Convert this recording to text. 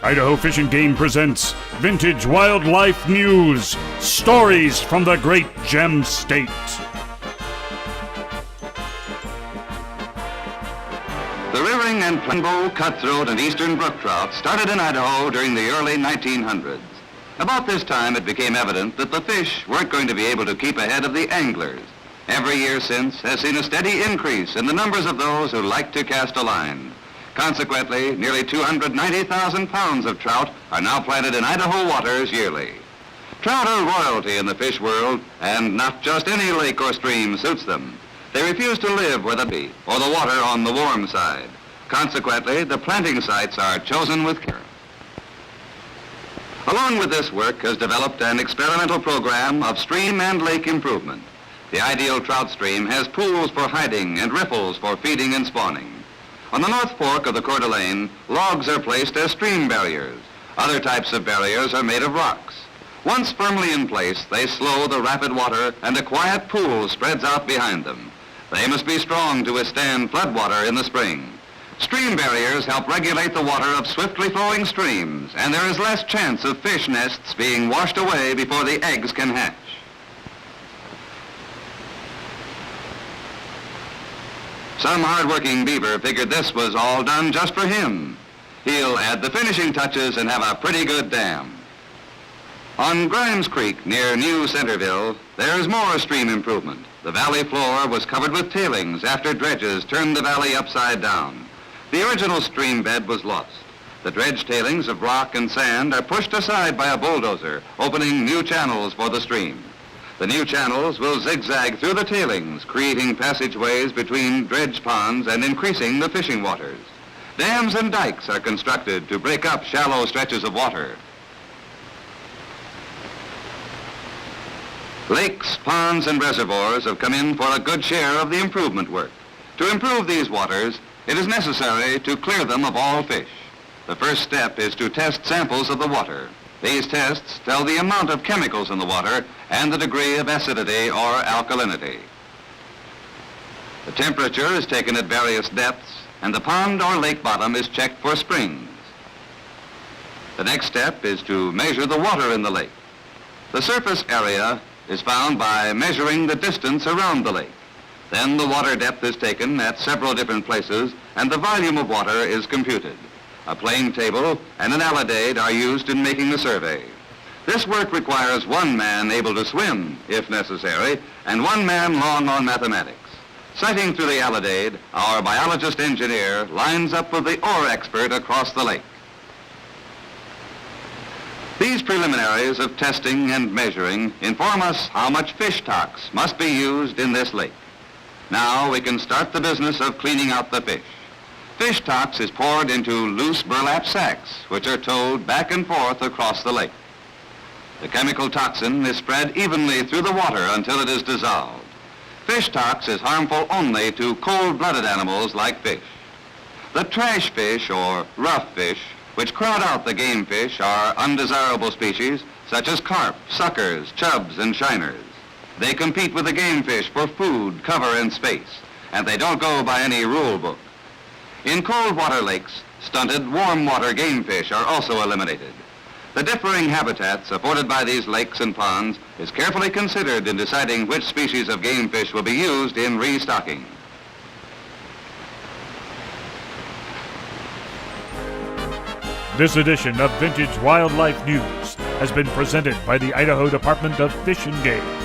Idaho Fish and Game presents Vintage Wildlife News, stories from the Great Gem State. The riverine and plainbow, cutthroat, and eastern brook trout started in Idaho during the early 1900s. About this time, it became evident that the fish weren't going to be able to keep ahead of the anglers. Every year since has seen a steady increase in the numbers of those who like to cast a line. Consequently, nearly 290,000 pounds of trout are now planted in Idaho waters yearly. Trout are royalty in the fish world, and not just any lake or stream suits them. They refuse to live where the bee or the water on the warm side. Consequently, the planting sites are chosen with care. Along with this work has developed an experimental program of stream and lake improvement. The ideal trout stream has pools for hiding and riffles for feeding and spawning. On the North Fork of the Coeur d'Alene, logs are placed as stream barriers. Other types of barriers are made of rocks. Once firmly in place, they slow the rapid water and a quiet pool spreads out behind them. They must be strong to withstand floodwater in the spring. Stream barriers help regulate the water of swiftly flowing streams, and there is less chance of fish nests being washed away before the eggs can hatch. Some hard-working beaver figured this was all done just for him. He'll add the finishing touches and have a pretty good dam. On Grimes Creek near New Centerville, there's more stream improvement. The valley floor was covered with tailings after dredges turned the valley upside down. The original stream bed was lost. The dredge tailings of rock and sand are pushed aside by a bulldozer, opening new channels for the stream. The new channels will zigzag through the tailings, creating passageways between dredge ponds and increasing the fishing waters. Dams and dikes are constructed to break up shallow stretches of water. Lakes, ponds, and reservoirs have come in for a good share of the improvement work. To improve these waters, it is necessary to clear them of all fish. The first step is to test samples of the water. These tests tell the amount of chemicals in the water and the degree of acidity or alkalinity. The temperature is taken at various depths, and the pond or lake bottom is checked for springs. The next step is to measure the water in the lake. The surface area is found by measuring the distance around the lake. Then the water depth is taken at several different places, and the volume of water is computed. A plane table and an alidade are used in making the survey. This work requires one man able to swim, if necessary, and one man long on mathematics. Sighting through the alidade, our biologist engineer lines up with the ore expert across the lake. These preliminaries of testing and measuring inform us how much fish tox must be used in this lake. Now we can start the business of cleaning out the fish. Fish tox is poured into loose burlap sacks, which are towed back and forth across the lake. The chemical toxin is spread evenly through the water until it is dissolved. Fish tox is harmful only to cold-blooded animals like fish. The trash fish, or rough fish, which crowd out the game fish, are undesirable species such as carp, suckers, chubs, and shiners. They compete with the game fish for food, cover, and space, and they don't go by any rule book. In cold water lakes, stunted warm water game fish are also eliminated. The differing habitats afforded by these lakes and ponds is carefully considered in deciding which species of game fish will be used in restocking. This edition of Vintage Wildlife News has been presented by the Idaho Department of Fish and Game.